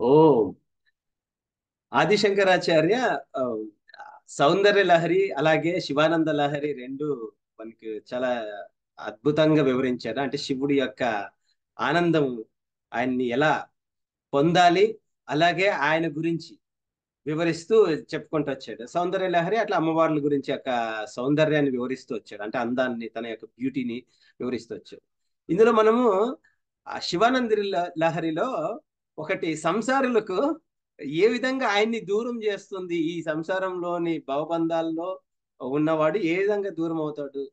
ఓ ఆదిశంకరాచార్య ఆ, సౌందర్య లహరి అలాగే శివానంద లహరి రెండు మనకి చాలా అద్భుతంగా వివరించారు. అంటే శివుడి యొక్క ఆనందం ఆయన్ని ఎలా పొందాలి, అలాగే ఆయన గురించి వివరిస్తూ చెప్పుకుంటూ వచ్చాడు. సౌందర్య లహరి అట్లా అమ్మవార్ల గురించి యొక్క సౌందర్యాన్ని వివరిస్తూ వచ్చాడు. అంటే అందాన్ని, తన యొక్క బ్యూటీని వివరిస్తూ వచ్చాడు. ఇందులో మనము ఆ శివానంద లహరిలో ఒకటి సంసారులకు ఏ విధంగా ఆయన్ని దూరం చేస్తుంది, ఈ సంసారంలోని భవబంధాల్లో ఉన్నవాడు ఏ విధంగా దూరం అవుతాడు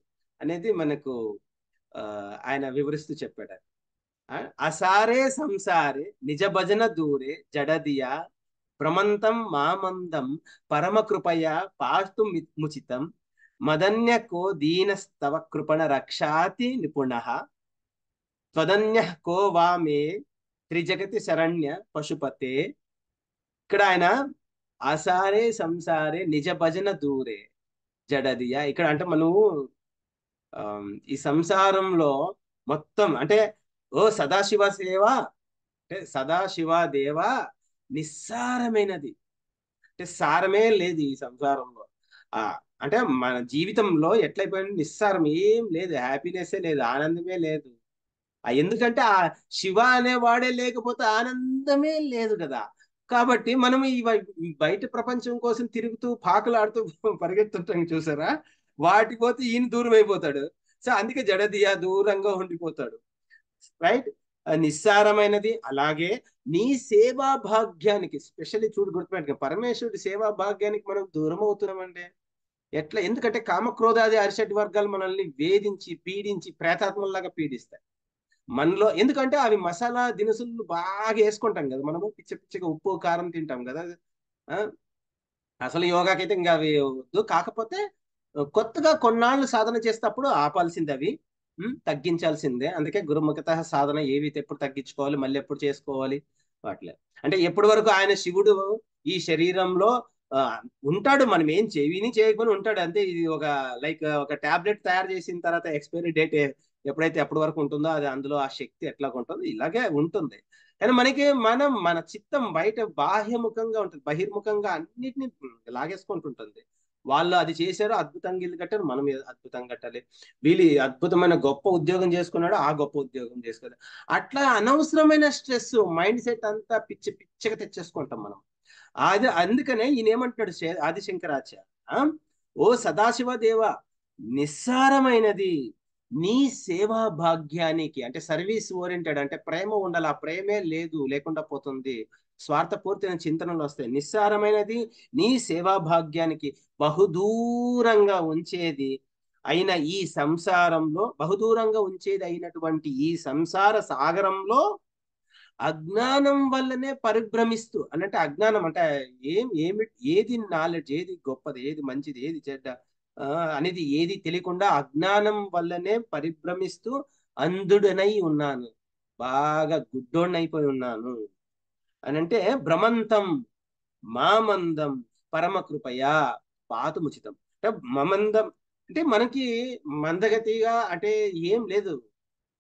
అనేది మనకు ఆ, ఆయన వివరిస్తూ చెప్పాడు. అసారే సంసారే నిజ భజన దూరే జడదియా భ్రమంతం మామందం పరమ కృపయా పాస్తు ముచితం మదన్య కో దీనస్తవ కృపణ రక్షాతి నిపుణః త్వదన్య కో వా మే త్రిజగతి శరణ్య పశుపతే. ఇక్కడ ఆయన అసారే సంసారే నిజ భజన దూరే జడదియా, ఇక్కడ అంటే మనము ఈ సంసారంలో మొత్తం అంటే ఓ సదాశివ సేవ, అంటే సదాశివ దేవ నిస్సారమైనది, అంటే సారమే లేదు ఈ సంసారంలో. ఆ అంటే మన జీవితంలో ఎట్లయిపోయింది, నిస్సారం ఏం లేదు, హ్యాపీనెస్ లేదు, ఆనందమే లేదు. ఎందుకంటే ఆ శివ అనేవాడే లేకపోతే ఆనందమే లేదు కదా. కాబట్టి మనం ఈ బయట ప్రపంచం కోసం తిరుగుతూ పాకులాడుతూ పరిగెత్తుంటాం చూసారా, వాటి పోతే ఈయన దూరం అయిపోతాడు. సో అందుకే జడదియా దూరంగా ఉండిపోతాడు. రైట్. నిస్సారమైనది. అలాగే నీ సేవా భాగ్యానికి స్పెషల్లీ చూడు, గుర్తుపెట్టుకో, పరమేశ్వరుడి సేవా భాగ్యానికి మనం దూరం అవుతున్నామంటే ఎట్లా? ఎందుకంటే కామక్రోధాది అరిషడ్ వర్గాలు మనల్ని వేధించి పీడించి ప్రేతాత్మల్లాగా పీడిస్తాయి మనలో. ఎందుకంటే అవి మసాలా దినుసులు బాగా వేసుకుంటాం కదా మనము, పిచ్చ పిచ్చగా ఉప్పు కారం తింటాం కదా. ఆ, అసలు యోగాకైతే ఇంకా అవి వద్దు. కాకపోతే కొత్తగా కొన్నాళ్ళు సాధన చేసేటప్పుడు ఆపాల్సింది అవి, తగ్గించాల్సిందే. అందుకే గురుముఖత సాధన ఏవైతే ఎప్పుడు తగ్గించుకోవాలి, మళ్ళీ ఎప్పుడు చేసుకోవాలి వాటిలే. అంటే ఎప్పటి వరకు ఆయన శివుడు ఈ శరీరంలో ఆ, ఉంటాడు, మనం ఏం చెవిని చేయకపోయినా ఉంటాడు అంతే. ఇది ఒక లైక్ ఒక టాబ్లెట్ తయారు చేసిన తర్వాత ఎక్స్పైరీ డేట్ ఎప్పుడైతే ఎప్పటి వరకు ఉంటుందో అది అందులో ఆ శక్తి ఎట్లా ఉంటుందో ఇలాగే ఉంటుంది. కానీ మనకి మన చిత్తం బయట బాహ్యముఖంగా ఉంటుంది, బహిర్ముఖంగా అన్నిటిని లాగేసుకుంటుంటుంది. వాళ్ళు అది చేశారు, అద్భుతంగా ఇల్లు కట్టారు, మనం అద్భుతంగా కట్టాలి. వీళ్ళు అద్భుతమైన గొప్ప ఉద్యోగం చేసుకున్నాడు, ఆ గొప్ప ఉద్యోగం చేసుకోవాలి. అట్లా అనవసరమైన స్ట్రెస్ మైండ్ సెట్ అంతా పిచ్చి పిచ్చగా తెచ్చేసుకుంటాం మనం. అది అందుకనే ఈయన ఏమంటాడు ఆదిశంకరాచార్య, ఆ? ఓ సదాశివ దేవ, నిస్సారమైనది నీ సేవా భాగ్యానికి, అంటే సర్వీస్ ఓరియంటెడ్, అంటే ప్రేమ ఉండాలి, ఆ ప్రేమే లేదు, లేకుండా పోతుంది, స్వార్థపూర్తయిన చింతనలు వస్తాయి. నిస్సారమైనది నీ సేవా భాగ్యానికి బహుదూరంగా ఉంచేది అయిన ఈ సంసారంలో, బహుదూరంగా ఉంచేది అయినటువంటి ఈ సంసార సాగరంలో అజ్ఞానం వల్లనే పరిభ్రమిస్తూ, అనంటే అజ్ఞానం అంటే ఏమి, ఏది నాలెడ్జ్, ఏది గొప్పది, ఏది మంచిది, ఏది చెడ్డ ఆ, అనేది ఏది తెలియకుండా అజ్ఞానం వల్లనే పరిభ్రమిస్తూ అంధుడనై ఉన్నాను, బాగా గుడ్డోడినైపోయి ఉన్నాను అని. అంటే భ్రమంతం మామందం పరమ కృపయా పాతుముచితం. అంటే మమందం అంటే మనకి మందగతిగా అంటే ఏం లేదు,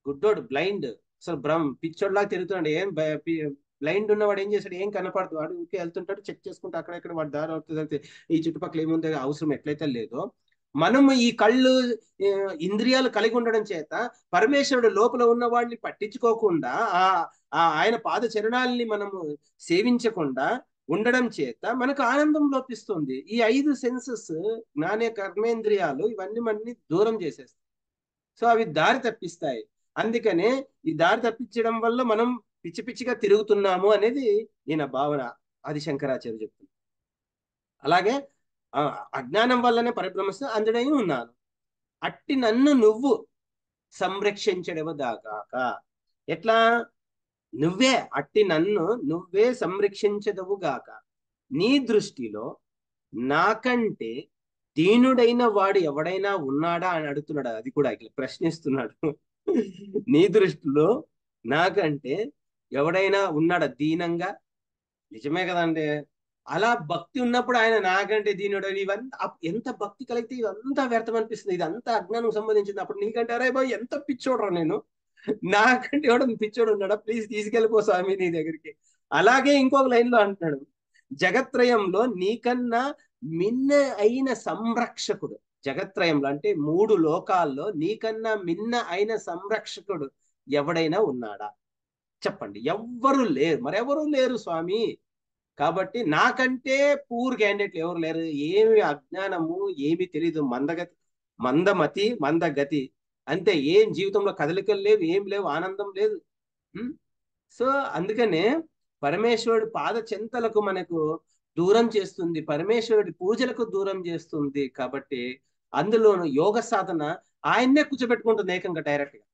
గుడ్డోడు బ్లైండ్, అసలు పిచ్చోడ్లాగా తిరుగుతున్నాడు. బ్లైండ్ ఉన్నవాడు ఏం చేస్తాడు, ఏం కనపడదు, వాడు ఊరికే వెళ్తుంటాడు, చెక్ చేసుకుంటే అక్కడెక్కడ వాడు దారి అవుతుంది, ఈ చుట్టుపక్కల ఏముంది అవసరం ఎట్లయితే లేదో. మనం ఈ కళ్ళు ఆ, ఇంద్రియాలు కలిగి ఉండడం చేత పరమేశ్వరుడు లోపల ఉన్న వాడిని పట్టించుకోకుండా ఆ ఆయన పాద చరణాలని మనము సేవించకుండా ఉండడం చేత మనకు ఆనందం లోపిస్తుంది. ఈ ఐదు సెన్సెస్, జ్ఞానే కర్మేంద్రియాలు, ఇవన్నీ మనని దూరం చేసేస్తాయి. సో అవి దారి తప్పిస్తాయి. అందుకనే ఈ దారి తప్పించడం వల్ల మనం పిచ్చి పిచ్చిగా తిరుగుతున్నాము అనేది ఈయన భావన, ఆదిశంకరాచార్య చెప్తుంది. అలాగే ఆ, అజ్ఞానం వల్లనే పరిభ్రమిస్తూ అందుడై ఉన్నాను, అట్టి నన్ను నువ్వు సంరక్షించడము దాగాక. ఎట్లా? నువ్వే అట్టి నన్ను నువ్వే సంరక్షించదవు గాక. నీ దృష్టిలో నాకంటే దీనుడైన వాడు ఎవడైనా ఉన్నాడా అని అడుగుతున్నాడు. అది కూడా ఇట్లా ప్రశ్నిస్తున్నాడు. నీ దృష్టిలో నాకంటే ఎవడైనా ఉన్నాడా దీనంగా? నిజమే కదండి. అలా భక్తి ఉన్నప్పుడు ఆయన నాకంటే దీనుడు ఇవన్నీ ఎంత భక్తి కలిగితే ఇదంతా వ్యర్థం అనిపిస్తుంది, ఇదంతా అజ్ఞానం సంబంధించింది. అప్పుడు నీకంటే అరే బాయ్ ఎంత పిచ్చోడరా నేను, నాకంటే ఎవడ పిచ్చోడు ఉన్నాడా, ప్లీజ్ తీసుకెళ్ళిపో స్వామి నీ దగ్గరికి అలాగే ఇంకొక లైన్ లో అంటున్నాడు, జగత్రయంలో నీకన్నా మిన్న అయిన సంరక్షకుడు. జగత్రయంలో అంటే మూడు లోకాల్లో నీకన్నా మిన్న అయిన సంరక్షకుడు ఎవడైనా ఉన్నాడా? చెప్పండి. ఎవ్వరు లేరు, మరెవరు లేరు స్వామి. కాబట్టి నాకంటే పూర్ క్యాండిడేట్లు ఎవరు లేరు. ఏమి అజ్ఞానము, ఏమి తెలీదు, మందగతి, మందమతి, మందగతి, అంతే. ఏం జీవితంలో కదలికలు లేవు, ఏం లేవు, ఆనందం లేదు. ఉం? సో అందుకనే పరమేశ్వరుడి పాద చింతలకు మనకు దూరం చేస్తుంది, పరమేశ్వరుడి పూజలకు దూరం చేస్తుంది. కాబట్టి అందులోను యోగ సాధన ఆయన్నే కూర్చోబెట్టుకుంటుంది ఏకంగా డైరెక్ట్ గా,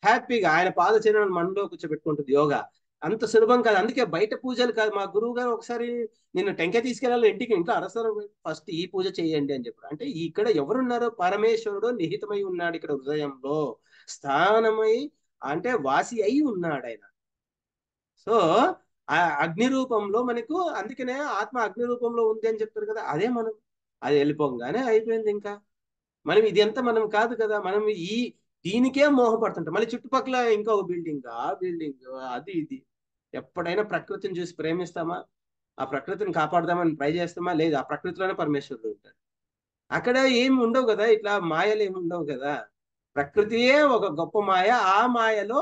హ్యాపీగా ఆయన పాద చిహ్నాలను మనలో కూర్చోబెట్టుకుంటుంది యోగా. అంత సులభం కాదు. అందుకే బయట పూజలు కాదు. మా గురువు గారు ఒకసారి నిన్ను టెంకాయ తీసుకెళ్ళాలి ఇంటికి, ఇంట్లో అరసరు, ఫస్ట్ ఈ పూజ చేయండి అని చెప్పారు. అంటే ఇక్కడ ఎవరున్నారు? పరమేశ్వరుడు నిహితమై ఉన్నాడు ఇక్కడ హృదయంలో, స్థానమై, అంటే వాసి అయి ఉన్నాడు ఆయన. సో ఆ అగ్ని రూపంలో మనకు, అందుకనే ఆత్మ అగ్ని రూపంలో ఉంది అని చెప్తారు కదా, అదే మనం. అది వెళ్ళిపోగానే అయిపోయింది ఇంకా. మనం ఇది ఎంత మనం కాదు కదా, మనం ఈ దీనికే మోహపడుతుంటాం. మళ్ళీ చుట్టుపక్కల ఇంకొక బిల్డింగ్, ఆ బిల్డింగ్, అది ఇది. ఎప్పుడైనా ప్రకృతిని చూసి ప్రేమిస్తామా? ఆ ప్రకృతిని కాపాడదామని ట్రై చేస్తామా? లేదు. ఆ ప్రకృతిలోనే పరమేశ్వరుడు ఉంటాడు. అక్కడ ఏమి ఉండవు కదా, ఇట్లా మాయలు ఏమి ఉండవు కదా. ప్రకృతియే ఒక గొప్ప మాయ. ఆ మాయలో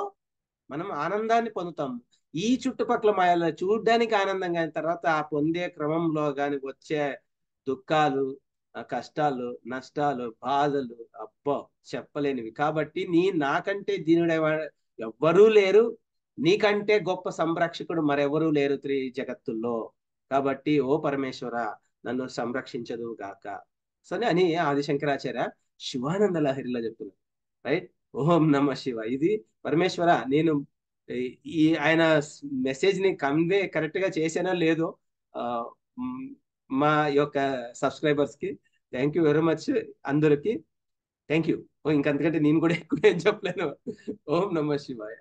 మనం ఆనందాన్ని పొందుతాం. ఈ చుట్టుపక్కల మాయలో చూడ్డానికి ఆనందంగా, అయిన తర్వాత ఆ పొందే క్రమంలో గాని వచ్చే దుఃఖాలు, కష్టాలు, నష్టాలు, బాధలు, అబ్బో చెప్పలేనివి. కాబట్టి నాకంటే దీనుడే ఎవ్వరూ లేరు, నీకంటే గొప్ప సంరక్షకుడు మరెవరూ లేరు జగత్తుల్లో. కాబట్టి ఓ పరమేశ్వర, నన్ను సంరక్షించదు గాక. సరే అని ఆదిశంకరాచార్య శివానంద లహరిలో చెప్తున్నారు. రైట్. ఓం నమ శివ. ఇది పరమేశ్వర, నేను ఈ ఆయన మెసేజ్ ని కన్వే కరెక్ట్ గా చేసానో లేదో ఆ, మ్, మా యొక్క సబ్స్క్రైబర్స్ కి థ్యాంక్ యూ వెరీ మచ్. అందరికి థ్యాంక్ యూ. ఇంకంతకంటే నేను కూడా ఎక్కువ ఏం చెప్పలేను. ఓం నమ శివాయ.